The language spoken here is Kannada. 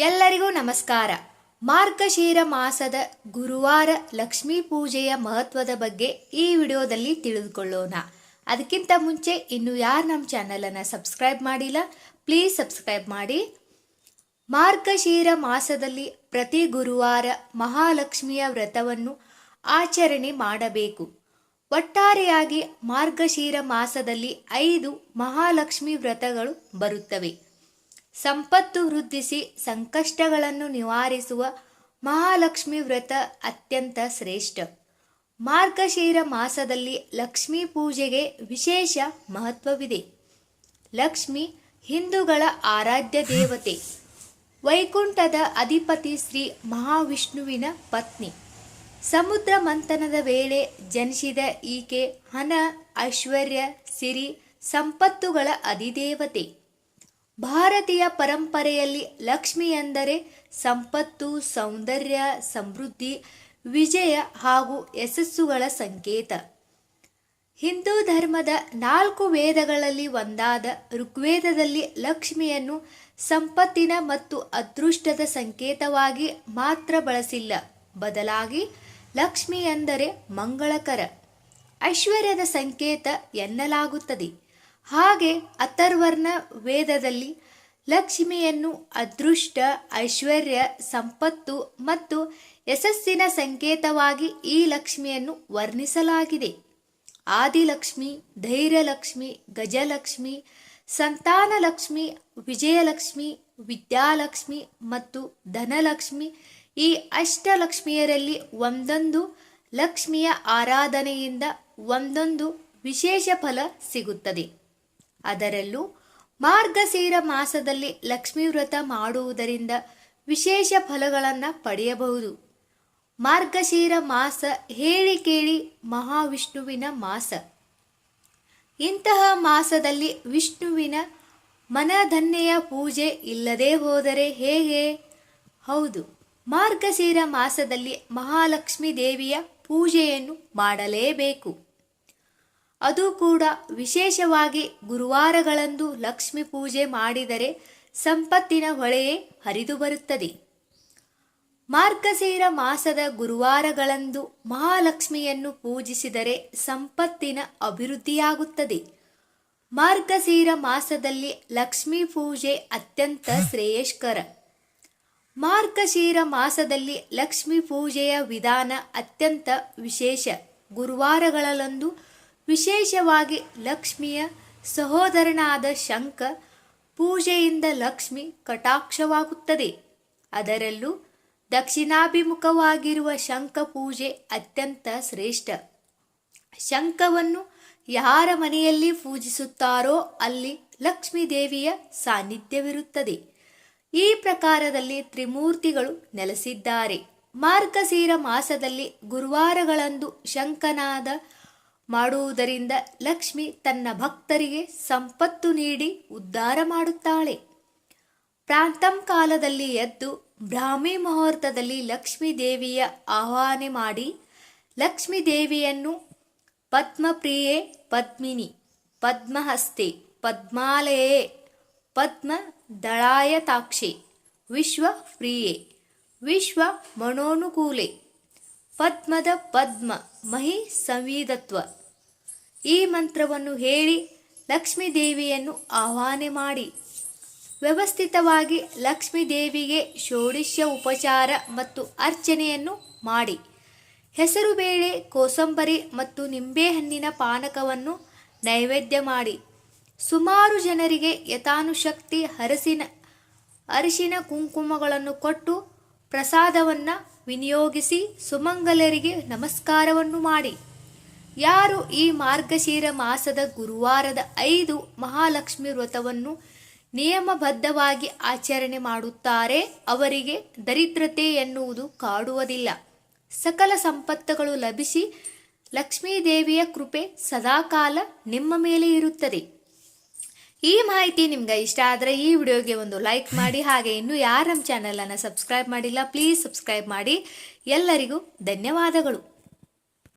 ಎಲ್ಲರಿಗೂ ನಮಸ್ಕಾರ. ಮಾರ್ಗಶಿರ ಮಾಸದ ಗುರುವಾರ ಲಕ್ಷ್ಮೀ ಪೂಜೆಯ ಮಹತ್ವದ ಬಗ್ಗೆ ಈ ವಿಡಿಯೋದಲ್ಲಿ ತಿಳಿದುಕೊಳ್ಳೋಣ. ಅದಕ್ಕಿಂತ ಮುಂಚೆ ಇನ್ನು ಯಾರು ನಮ್ಮ ಚಾನಲನ್ನು ಸಬ್ಸ್ಕ್ರೈಬ್ ಮಾಡಿಲ್ಲ, ಪ್ಲೀಸ್ ಸಬ್ಸ್ಕ್ರೈಬ್ ಮಾಡಿ. ಮಾರ್ಗಶಿರ ಮಾಸದಲ್ಲಿ ಪ್ರತಿ ಗುರುವಾರ ಮಹಾಲಕ್ಷ್ಮಿಯ ವ್ರತವನ್ನು ಆಚರಣೆ ಮಾಡಬೇಕು. ಒಟ್ಟಾರೆಯಾಗಿ ಮಾರ್ಗಶಿರ ಮಾಸದಲ್ಲಿ 5 ಮಹಾಲಕ್ಷ್ಮಿ ವ್ರತಗಳು ಬರುತ್ತವೆ. ಸಂಪತ್ತು ವೃದ್ಧಿಸಿ ಸಂಕಷ್ಟಗಳನ್ನು ನಿವಾರಿಸುವ ಮಹಾಲಕ್ಷ್ಮಿ ವ್ರತ ಅತ್ಯಂತ ಶ್ರೇಷ್ಠ. ಮಾರ್ಗಶಿರ ಮಾಸದಲ್ಲಿ ಲಕ್ಷ್ಮೀ ಪೂಜೆಗೆ ವಿಶೇಷ ಮಹತ್ವವಿದೆ. ಲಕ್ಷ್ಮಿ ಹಿಂದೂಗಳ ಆರಾಧ್ಯ ದೇವತೆ. ವೈಕುಂಠದ ಅಧಿಪತಿ ಶ್ರೀ ಮಹಾವಿಷ್ಣುವಿನ ಪತ್ನಿ. ಸಮುದ್ರ ಮಂಥನದ ವೇಳೆ ಜನಿಸಿದ ಈಕೆ ಹಣ, ಐಶ್ವರ್ಯ, ಸಿರಿ, ಸಂಪತ್ತುಗಳ ಅಧಿದೇವತೆ. ಭಾರತೀಯ ಪರಂಪರೆಯಲ್ಲಿ ಲಕ್ಷ್ಮಿ ಎಂದರೆ ಸಂಪತ್ತು, ಸೌಂದರ್ಯ, ಸಮೃದ್ಧಿ, ವಿಜಯ ಹಾಗೂ ಯಶಸ್ಸುಗಳ ಸಂಕೇತ. ಹಿಂದೂ ಧರ್ಮದ 4 ವೇದಗಳಲ್ಲಿ ಒಂದಾದ ಋಗ್ವೇದದಲ್ಲಿ ಲಕ್ಷ್ಮಿಯನ್ನು ಸಂಪತ್ತಿನ ಮತ್ತು ಅದೃಷ್ಟದ ಸಂಕೇತವಾಗಿ ಮಾತ್ರ ಬಳಸಿಲ್ಲ, ಬದಲಾಗಿ ಲಕ್ಷ್ಮಿ ಎಂದರೆ ಮಂಗಳಕರ, ಐಶ್ವರ್ಯದ ಸಂಕೇತ ಎನ್ನಲಾಗುತ್ತದೆ. ಹಾಗೆ ಅಥರ್ವರ್ಣ ವೇದದಲ್ಲಿ ಲಕ್ಷ್ಮಿಯನ್ನು ಅದೃಷ್ಟ, ಐಶ್ವರ್ಯ, ಸಂಪತ್ತು ಮತ್ತು ಯಶಸ್ಸಿನ ಸಂಕೇತವಾಗಿ ಈ ಲಕ್ಷ್ಮಿಯನ್ನು ವರ್ಣಿಸಲಾಗಿದೆ. ಆದಿಲಕ್ಷ್ಮಿ, ಧೈರ್ಯಲಕ್ಷ್ಮಿ, ಗಜಲಕ್ಷ್ಮಿ, ಸಂತಾನಲಕ್ಷ್ಮಿ, ವಿಜಯಲಕ್ಷ್ಮಿ, ವಿದ್ಯಾಲಕ್ಷ್ಮಿ ಮತ್ತು ಧನಲಕ್ಷ್ಮಿ ಈ ಅಷ್ಟಲಕ್ಷ್ಮಿಯರಲ್ಲಿ ಒಂದೊಂದು ಲಕ್ಷ್ಮಿಯ ಆರಾಧನೆಯಿಂದ ಒಂದೊಂದು ವಿಶೇಷ ಫಲ ಸಿಗುತ್ತದೆ. ಅದರಲ್ಲೂ ಮಾರ್ಗಶಿರ ಮಾಸದಲ್ಲಿ ಲಕ್ಷ್ಮೀ ವ್ರತ ಮಾಡುವುದರಿಂದ ವಿಶೇಷ ಫಲಗಳನ್ನು ಪಡೆಯಬಹುದು. ಮಾರ್ಗಶಿರ ಮಾಸ ಹೇಳಿ ಕೇಳಿ ಮಹಾವಿಷ್ಣುವಿನ ಮಾಸ. ಇಂತಹ ಮಾಸದಲ್ಲಿ ವಿಷ್ಣುವಿನ ಮನಧನ್ಯೆಯ ಪೂಜೆ ಇಲ್ಲದೆ ಹೋದರೆ ಹೇಗೆ? ಹೌದು, ಮಾರ್ಗಶಿರ ಮಾಸದಲ್ಲಿ ಮಹಾಲಕ್ಷ್ಮೀ ದೇವಿಯ ಪೂಜೆಯನ್ನು ಮಾಡಲೇಬೇಕು. ಅದು ಕೂಡ ವಿಶೇಷವಾಗಿ ಗುರುವಾರಗಳಂದು ಲಕ್ಷ್ಮಿ ಪೂಜೆ ಮಾಡಿದರೆ ಸಂಪತ್ತಿನ ಹೊಳೆಯೇ ಹರಿದು ಬರುತ್ತದೆ. ಮಾರ್ಗಶಿರ ಮಾಸದ ಗುರುವಾರಗಳಂದು ಮಹಾಲಕ್ಷ್ಮಿಯನ್ನು ಪೂಜಿಸಿದರೆ ಸಂಪತ್ತಿನ ಅಭಿವೃದ್ಧಿಯಾಗುತ್ತದೆ. ಮಾರ್ಗಶಿರ ಮಾಸದಲ್ಲಿ ಲಕ್ಷ್ಮೀ ಪೂಜೆ ಅತ್ಯಂತ ಶ್ರೇಯಸ್ಕರ. ಮಾರ್ಗಶಿರ ಮಾಸದಲ್ಲಿ ಲಕ್ಷ್ಮೀ ಪೂಜೆಯ ವಿಧಾನ ಅತ್ಯಂತ ವಿಶೇಷ. ಗುರುವಾರಗಳಂದು ವಿಶೇಷವಾಗಿ ಲಕ್ಷ್ಮಿಯ ಸಹೋದರನಾದ ಶಂಖ ಪೂಜೆಯಿಂದ ಲಕ್ಷ್ಮಿ ಕಟಾಕ್ಷವಾಗುತ್ತದೆ. ಅದರಲ್ಲೂ ದಕ್ಷಿಣಾಭಿಮುಖವಾಗಿರುವ ಶಂಖ ಪೂಜೆ ಅತ್ಯಂತ ಶ್ರೇಷ್ಠ. ಶಂಖವನ್ನು ಯಾರ ಮನೆಯಲ್ಲಿ ಪೂಜಿಸುತ್ತಾರೋ ಅಲ್ಲಿ ಲಕ್ಷ್ಮೀ ದೇವಿಯ ಸಾನ್ನಿಧ್ಯವಿರುತ್ತದೆ. ಈ ಪ್ರಕಾರದಲ್ಲಿ ತ್ರಿಮೂರ್ತಿಗಳು ನೆಲೆಸಿದ್ದಾರೆ. ಮಾರ್ಗಶಿರ ಮಾಸದಲ್ಲಿ ಗುರುವಾರಗಳಂದು ಶಂಖನಾದ ಮಾಡುವುದರಿಂದ ಲಕ್ಷ್ಮಿ ತನ್ನ ಭಕ್ತರಿಗೆ ಸಂಪತ್ತು ನೀಡಿ ಉದ್ಧಾರ ಮಾಡುತ್ತಾಳೆ. ಪ್ರಾತಃ ಕಾಲದಲ್ಲಿ ಎದ್ದು ಬ್ರಾಹ್ಮಿ ಮುಹೂರ್ತದಲ್ಲಿ ಲಕ್ಷ್ಮೀ ದೇವಿಯ ಆಹ್ವಾನ ಮಾಡಿ ಲಕ್ಷ್ಮೀ ದೇವಿಯನ್ನು ಪದ್ಮಪ್ರಿಯೆ, ಪದ್ಮಿನಿ, ಪದ್ಮಹಸ್ತೆ, ಪದ್ಮಾಲಯೇ, ಪದ್ಮ ದಳಾಯತಾಕ್ಷೆ, ವಿಶ್ವಪ್ರಿಯೆ, ವಿಶ್ವ ಮನೋನುಕೂಲೆ, ಪದ್ಮದ ಪದ್ಮ ಮಹಿ ಸಂವಿಧತ್ವ ಈ ಮಂತ್ರವನ್ನು ಹೇಳಿ ಲಕ್ಷ್ಮೀ ದೇವಿಯನ್ನು ಆಹ್ವಾನ ಮಾಡಿ ವ್ಯವಸ್ಥಿತವಾಗಿ ಲಕ್ಷ್ಮೀ ದೇವಿಗೆ ಷೋಡಶ ಉಪಚಾರ ಮತ್ತು ಅರ್ಚನೆಯನ್ನು ಮಾಡಿ ಹೆಸರು ಬೇಳೆ, ಕೋಸಂಬರಿ ಮತ್ತು ನಿಂಬೆಹಣ್ಣಿನ ಪಾನಕವನ್ನು ನೈವೇದ್ಯ ಮಾಡಿ ಸುಮಾರು ಜನರಿಗೆ ಯಥಾನುಶಕ್ತಿ ಅರಿಶಿನ ಕುಂಕುಮಗಳನ್ನು ಕೊಟ್ಟು ಪ್ರಸಾದವನ್ನು ವಿನಿಯೋಗಿಸಿ ಸುಮಂಗಲರಿಗೆ ನಮಸ್ಕಾರವನ್ನು ಮಾಡಿ. ಯಾರು ಈ ಮಾರ್ಗಶಿರ ಮಾಸದ ಗುರುವಾರದ 5 ಮಹಾಲಕ್ಷ್ಮಿ ವ್ರತವನ್ನು ನಿಯಮಬದ್ಧವಾಗಿ ಆಚರಣೆ ಮಾಡುತ್ತಾರೆ ಅವರಿಗೆ ದರಿದ್ರತೆ ಎನ್ನುವುದು ಕಾಡುವುದಿಲ್ಲ. ಸಕಲ ಸಂಪತ್ತುಗಳು ಲಭಿಸಿ ಲಕ್ಷ್ಮೀ ದೇವಿಯ ಕೃಪೆ ಸದಾಕಾಲ ನಿಮ್ಮ ಮೇಲೆ ಇರುತ್ತದೆ. ಈ ಮಾಹಿತಿ ನಿಮ್ಗೆ ಇಷ್ಟ ಆದರೆ ಈ ವಿಡಿಯೋಗೆ ಒಂದು ಲೈಕ್ ಮಾಡಿ. ಹಾಗೆ ಇನ್ನೂ ಯಾರು ನಮ್ಮ ಚಾನಲನ್ನು ಸಬ್ಸ್ಕ್ರೈಬ್ ಮಾಡಿಲ್ಲ, ಪ್ಲೀಸ್ ಸಬ್ಸ್ಕ್ರೈಬ್ ಮಾಡಿ. ಎಲ್ಲರಿಗೂ ಧನ್ಯವಾದಗಳು.